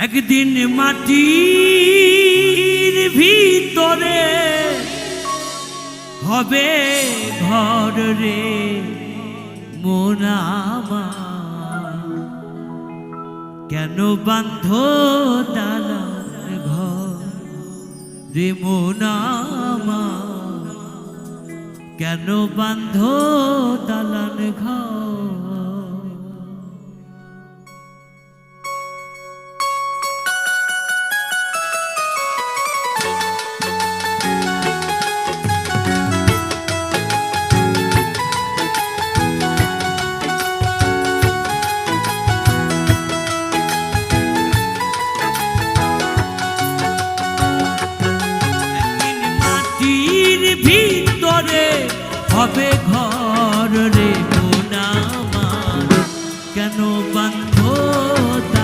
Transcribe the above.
একদিন মাটির ভিতরে হবে ঘর রে মন আমার, কেন বান্ধ দালান ঘর রে মন আমার, কেন বান্ধ দালান ঘর।